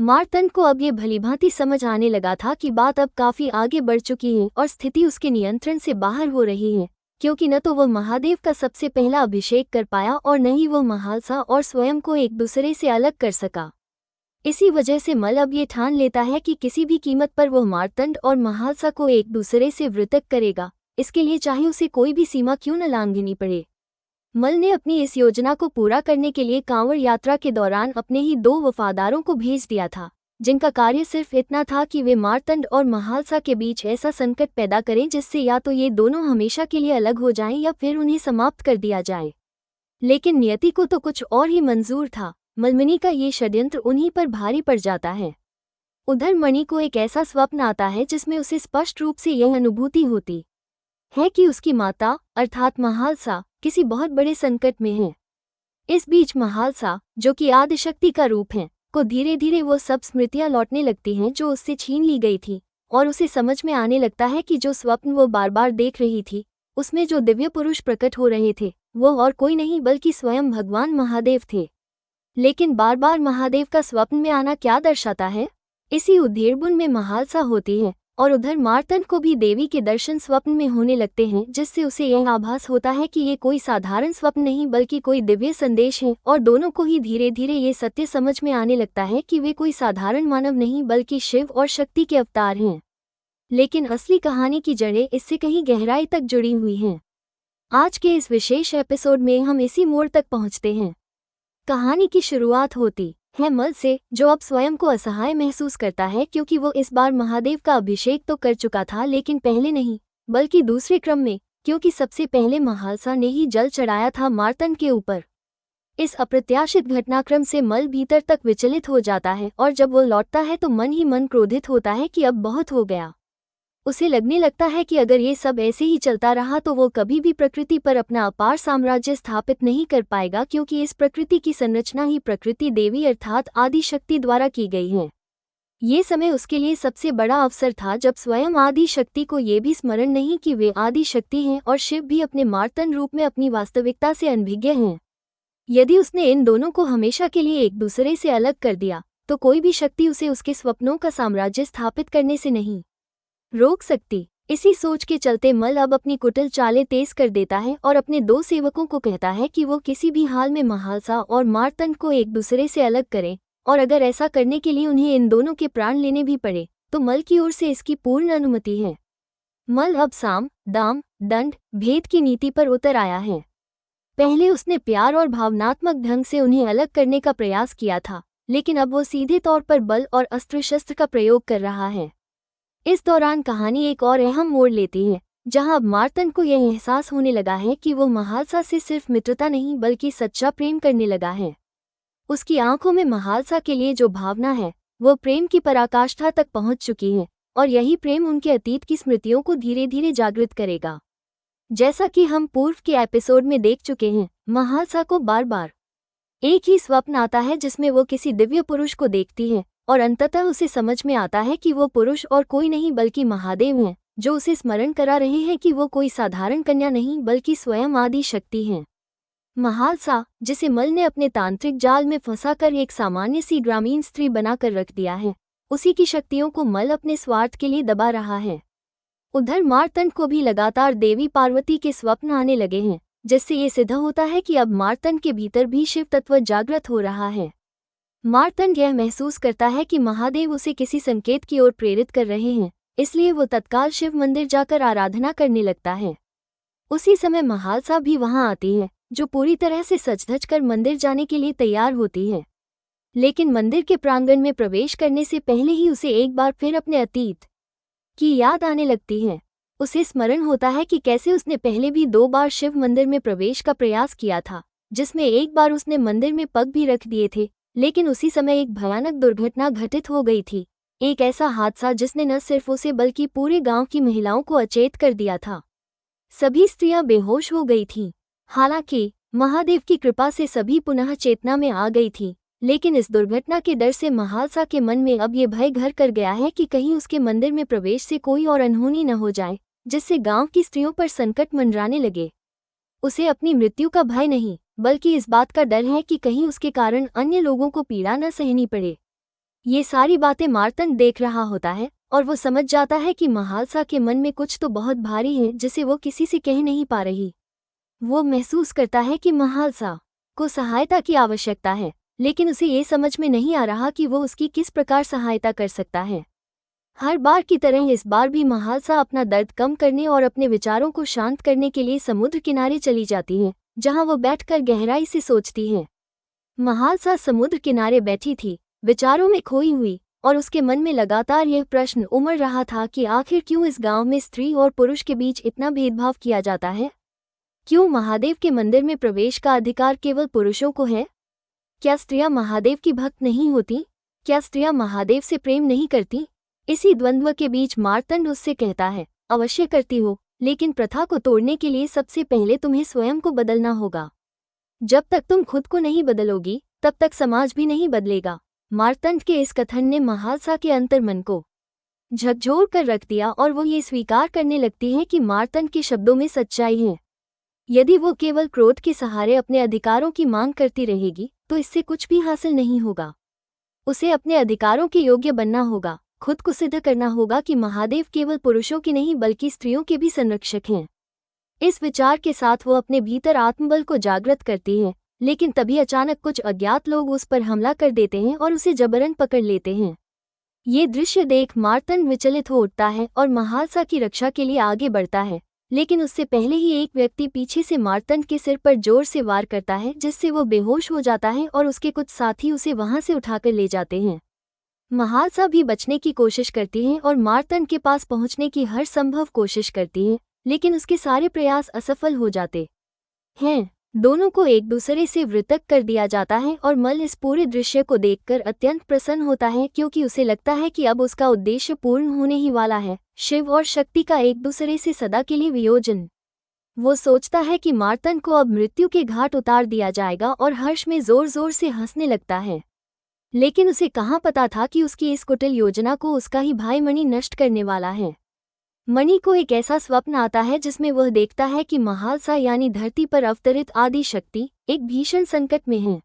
मार्तंड को अब ये भलीभांति समझ आने लगा था कि बात अब काफी आगे बढ़ चुकी है और स्थिति उसके नियंत्रण से बाहर हो रही है, क्योंकि न तो वह महादेव का सबसे पहला अभिषेक कर पाया और न ही वह महालसा और स्वयं को एक दूसरे से अलग कर सका। इसी वजह से मल अब ये ठान लेता है कि किसी भी कीमत पर वह मार्तंड और महालसा को एक दूसरे से वृतक करेगा, इसके लिए चाहे उसे कोई भी सीमा क्यों न लांघनी पड़े। मल ने अपनी इस योजना को पूरा करने के लिए कांवड़ यात्रा के दौरान अपने ही 2 वफादारों को भेज दिया था, जिनका कार्य सिर्फ इतना था कि वे मार्तंड और महालसा के बीच ऐसा संकट पैदा करें जिससे या तो ये दोनों हमेशा के लिए अलग हो जाएं या फिर उन्हें समाप्त कर दिया जाए। लेकिन नियति को तो कुछ और ही मंजूर था। मलमिनी का ये षड्यंत्र उन्हीं पर भारी पड़ जाता है। उधर मणि को एक ऐसा स्वप्न आता है जिसमें उसे स्पष्ट रूप से यह अनुभूति होती है कि उसकी माता अर्थात महालसा किसी बहुत बड़े संकट में है। इस बीच महालसा, जो कि आदिशक्ति का रूप है, को धीरे धीरे वो सब स्मृतियां लौटने लगती हैं जो उससे छीन ली गई थी, और उसे समझ में आने लगता है कि जो स्वप्न वो बार बार देख रही थी उसमें जो दिव्य पुरुष प्रकट हो रहे थे वो और कोई नहीं बल्कि स्वयं भगवान महादेव थे। लेकिन बार बार महादेव का स्वप्न में आना क्या दर्शाता है? इसी उद्दीर्बुन में महालसा होती है और उधर मार्तंड को भी देवी के दर्शन स्वप्न में होने लगते हैं, जिससे उसे यह आभास होता है कि ये कोई साधारण स्वप्न नहीं बल्कि कोई दिव्य संदेश है, और दोनों को ही धीरे धीरे ये सत्य समझ में आने लगता है कि वे कोई साधारण मानव नहीं बल्कि शिव और शक्ति के अवतार हैं। लेकिन असली कहानी की जड़ें इससे कहीं गहराई तक जुड़ी हुई हैं। आज के इस विशेष एपिसोड में हम इसी मोड़ तक पहुंचते हैं। कहानी की शुरुआत होती है मल से, जो अब स्वयं को असहाय महसूस करता है क्योंकि वो इस बार महादेव का अभिषेक तो कर चुका था, लेकिन पहले नहीं बल्कि दूसरे क्रम में, क्योंकि सबसे पहले महालसा ने ही जल चढ़ाया था मार्तंड के ऊपर। इस अप्रत्याशित घटनाक्रम से मल भीतर तक विचलित हो जाता है और जब वो लौटता है तो मन ही मन क्रोधित होता है कि अब बहुत हो गया। उसे लगने लगता है कि अगर ये सब ऐसे ही चलता रहा तो वो कभी भी प्रकृति पर अपना अपार साम्राज्य स्थापित नहीं कर पाएगा, क्योंकि इस प्रकृति की संरचना ही प्रकृति देवी अर्थात आदि शक्ति द्वारा की गई है। ये समय उसके लिए सबसे बड़ा अवसर था जब स्वयं आदि शक्ति को ये भी स्मरण नहीं कि वे आदि शक्ति हैं और शिव भी अपने मार्तंड रूप में अपनी वास्तविकता से अनभिज्ञ हैं। यदि उसने इन दोनों को हमेशा के लिए एक दूसरे से अलग कर दिया तो कोई भी शक्ति उसे उसके स्वप्नों का साम्राज्य स्थापित करने से नहीं रोक सकती। इसी सोच के चलते मल अब अपनी कुटिल चालें तेज कर देता है और अपने 2 सेवकों को कहता है कि वो किसी भी हाल में महालसा और मार्तंड को एक दूसरे से अलग करें, और अगर ऐसा करने के लिए उन्हें इन दोनों के प्राण लेने भी पड़े तो मल की ओर से इसकी पूर्ण अनुमति है। मल अब साम, दाम, दंड, भेद की नीति पर उतर आया है। पहले उसने प्यार और भावनात्मक ढंग से उन्हें अलग करने का प्रयास किया था, लेकिन अब वो सीधे तौर पर बल और अस्त्र शस्त्र का प्रयोग कर रहा है। इस दौरान कहानी एक और अहम मोड़ लेती है, जहां अब मार्तंड को यह एहसास होने लगा है कि वो महालसा से सिर्फ मित्रता नहीं बल्कि सच्चा प्रेम करने लगा है। उसकी आंखों में महालसा के लिए जो भावना है वो प्रेम की पराकाष्ठा तक पहुंच चुकी है, और यही प्रेम उनके अतीत की स्मृतियों को धीरे धीरे जागृत करेगा। जैसा कि हम पूर्व के एपिसोड में देख चुके हैं, महालसा को बार बार एक ही स्वप्न आता है जिसमें वो किसी दिव्य पुरुष को देखती है, और अंततः उसे समझ में आता है कि वो पुरुष और कोई नहीं बल्कि महादेव हैं, जो उसे स्मरण करा रहे हैं कि वो कोई साधारण कन्या नहीं बल्कि स्वयं आदि शक्ति हैं। महालसा, जिसे मल ने अपने तांत्रिक जाल में फंसाकर एक सामान्य सी ग्रामीण स्त्री बनाकर रख दिया है, उसी की शक्तियों को मल अपने स्वार्थ के लिए दबा रहा है। उधर मार्तंड को भी लगातार देवी पार्वती के स्वप्न आने लगे हैं, जिससे ये सिद्ध होता है कि अब मार्तंड के भीतर भी शिव तत्व जागृत हो रहा है। मार्तंड यह महसूस करता है कि महादेव उसे किसी संकेत की ओर प्रेरित कर रहे हैं, इसलिए वो तत्काल शिव मंदिर जाकर आराधना करने लगता है। उसी समय महालसा भी वहां आती है, जो पूरी तरह से सज-धज कर मंदिर जाने के लिए तैयार होती है। लेकिन मंदिर के प्रांगण में प्रवेश करने से पहले ही उसे एक बार फिर अपने अतीत की याद आने लगती है। उसे स्मरण होता है कि कैसे उसने पहले भी 2 बार शिव मंदिर में प्रवेश का प्रयास किया था, जिसमें एक बार उसने मंदिर में पग भी रख दिए थे, लेकिन उसी समय एक भयानक दुर्घटना घटित हो गई थी। एक ऐसा हादसा जिसने न सिर्फ उसे बल्कि पूरे गांव की महिलाओं को अचेत कर दिया था। सभी स्त्रियां बेहोश हो गई थीं। हालांकि महादेव की कृपा से सभी पुनः चेतना में आ गई थीं, लेकिन इस दुर्घटना के डर से महालसा के मन में अब ये भय घर कर गया है कि कहीं उसके मंदिर में प्रवेश से कोई और अनहोनी न हो जाए, जिससे गांव की स्त्रियों पर संकट मंडराने लगे। उसे अपनी मृत्यु का भय नहीं बल्कि इस बात का डर है कि कहीं उसके कारण अन्य लोगों को पीड़ा न सहनी पड़े। ये सारी बातें मार्तंड देख रहा होता है और वो समझ जाता है कि महालसा के मन में कुछ तो बहुत भारी है जिसे वो किसी से कह नहीं पा रही। वो महसूस करता है कि महालसा को सहायता की आवश्यकता है, लेकिन उसे ये समझ में नहीं आ रहा कि वो उसकी किस प्रकार सहायता कर सकता है। हर बार की तरह इस बार भी महालसा अपना दर्द कम करने और अपने विचारों को शांत करने के लिए समुद्र किनारे चली जाती है, जहां वो बैठकर गहराई से सोचती है। महालसा समुद्र किनारे बैठी थी, विचारों में खोई हुई, और उसके मन में लगातार यह प्रश्न उमड़ रहा था कि आखिर क्यों इस गांव में स्त्री और पुरुष के बीच इतना भेदभाव किया जाता है। क्यों महादेव के मंदिर में प्रवेश का अधिकार केवल पुरुषों को है? क्या स्त्रियां महादेव की भक्त नहीं होती? क्या स्त्रियां महादेव से प्रेम नहीं करती? इसी द्वंद्व के बीच मार्तंड उससे कहता है, अवश्य करती हो, लेकिन प्रथा को तोड़ने के लिए सबसे पहले तुम्हें स्वयं को बदलना होगा। जब तक तुम खुद को नहीं बदलोगी, तब तक समाज भी नहीं बदलेगा। मार्तंड के इस कथन ने महालसा के अंतर्मन को झकझोर कर रख दिया और वो ये स्वीकार करने लगती है कि मार्तंड के शब्दों में सच्चाई है। यदि वो केवल क्रोध के सहारे अपने अधिकारों की मांग करती रहेगी, तो इससे कुछ भी हासिल नहीं होगा। उसे अपने अधिकारों के योग्य बनना होगा, खुद को सिद्ध करना होगा कि महादेव केवल पुरुषों के नहीं बल्कि स्त्रियों के भी संरक्षक हैं। इस विचार के साथ वो अपने भीतर आत्मबल को जागृत करती है, लेकिन तभी अचानक कुछ अज्ञात लोग उस पर हमला कर देते हैं और उसे जबरन पकड़ लेते हैं। ये दृश्य देख मार्तंड विचलित हो उठता है और महालसा की रक्षा के लिए आगे बढ़ता है, लेकिन उससे पहले ही एक व्यक्ति पीछे से मार्तंड के सिर पर जोर से वार करता है, जिससे वो बेहोश हो जाता है और उसके कुछ साथी उसे वहां से उठाकर ले जाते हैं। महालसा भी बचने की कोशिश करती है और मार्तंड के पास पहुंचने की हर संभव कोशिश करती है, लेकिन उसके सारे प्रयास असफल हो जाते हैं। दोनों को एक दूसरे से वृतक कर दिया जाता है और मल इस पूरे दृश्य को देखकर अत्यंत प्रसन्न होता है, क्योंकि उसे लगता है कि अब उसका उद्देश्य पूर्ण होने ही वाला है, शिव और शक्ति का एक दूसरे से सदा के लिए वियोजन। वो सोचता है कि मार्तंड को अब मृत्यु के घाट उतार दिया जाएगा और हर्ष में जोर जोर से हंसने लगता है। लेकिन उसे कहाँ पता था कि उसकी इस कुटिल योजना को उसका ही भाई मणि नष्ट करने वाला है। मणि को एक ऐसा स्वप्न आता है जिसमें वह देखता है कि महालसा यानी धरती पर अवतरित आदि शक्ति एक भीषण संकट में है।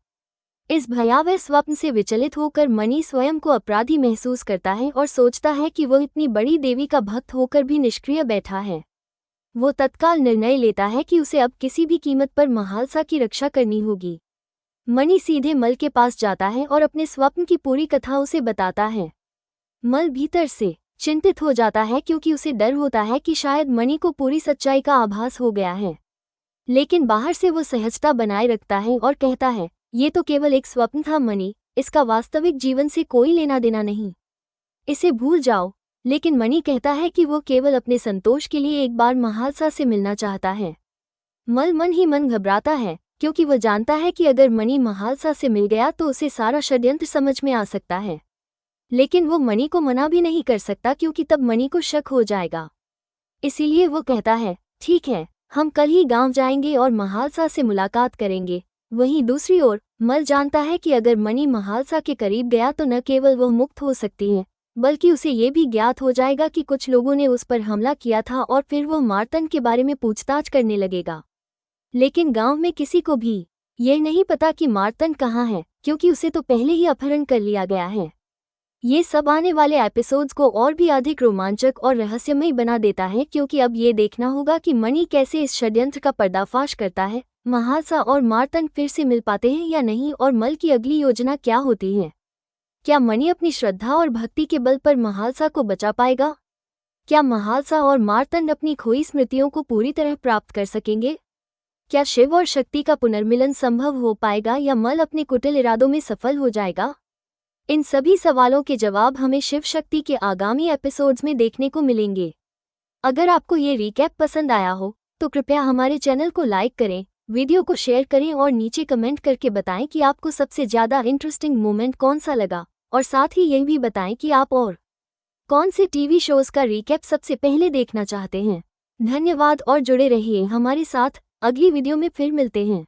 इस भयावह स्वप्न से विचलित होकर मणि स्वयं को अपराधी महसूस करता है और सोचता है कि वह इतनी बड़ी देवी का भक्त होकर भी निष्क्रिय बैठा है। वो तत्काल निर्णय लेता है कि उसे अब किसी भी कीमत पर महालसा की रक्षा करनी होगी। मणि सीधे मल के पास जाता है और अपने स्वप्न की पूरी कथा उसे बताता है। मल भीतर से चिंतित हो जाता है, क्योंकि उसे डर होता है कि शायद मणि को पूरी सच्चाई का आभास हो गया है। लेकिन बाहर से वो सहजता बनाए रखता है और कहता है, ये तो केवल एक स्वप्न था मणि, इसका वास्तविक जीवन से कोई लेना देना नहीं, इसे भूल जाओ। लेकिन मणि कहता है कि वो केवल अपने संतोष के लिए एक बार महालसा से मिलना चाहता है। मल मन ही मन घबराता है, क्योंकि वह जानता है कि अगर मणि महालसा से मिल गया तो उसे सारा षड्यंत्र समझ में आ सकता है। लेकिन वो मणि को मना भी नहीं कर सकता, क्योंकि तब मणि को शक हो जाएगा। इसीलिए वो कहता है, ठीक है, हम कल ही गांव जाएंगे और महालसा से मुलाकात करेंगे। वहीं दूसरी ओर मल जानता है कि अगर मणि महालसा के करीब गया तो न केवल वह मुक्त हो सकती है, बल्कि उसे ये भी ज्ञात हो जाएगा कि कुछ लोगों ने उस पर हमला किया था और फिर वह मार्तंड के बारे में पूछताछ करने लगेगा। लेकिन गांव में किसी को भी यह नहीं पता कि मार्तंड कहाँ है, क्योंकि उसे तो पहले ही अपहरण कर लिया गया है। ये सब आने वाले एपिसोड्स को और भी अधिक रोमांचक और रहस्यमय बना देता है, क्योंकि अब ये देखना होगा कि मणि कैसे इस षड्यंत्र का पर्दाफाश करता है, महालसा और मार्तंड फिर से मिल पाते हैं या नहीं, और मल की अगली योजना क्या होती है। क्या मणि अपनी श्रद्धा और भक्ति के बल पर महालसा को बचा पाएगा? क्या महालसा और मार्तंड अपनी खोई स्मृतियों को पूरी तरह प्राप्त कर सकेंगे? क्या शिव और शक्ति का पुनर्मिलन संभव हो पाएगा या मल अपने कुटिल इरादों में सफल हो जाएगा? इन सभी सवालों के जवाब हमें शिव शक्ति के आगामी एपिसोड्स में देखने को मिलेंगे। अगर आपको ये रिकैप पसंद आया हो तो कृपया हमारे चैनल को लाइक करें, वीडियो को शेयर करें और नीचे कमेंट करके बताएं कि आपको सबसे ज़्यादा इंटरेस्टिंग मोमेंट कौन सा लगा, और साथ ही यह भी बताएं कि आप और कौन से टीवी शोज़ का रिकैप सबसे पहले देखना चाहते हैं। धन्यवाद और जुड़े रहिए हमारे साथ। अगली वीडियो में फिर मिलते हैं।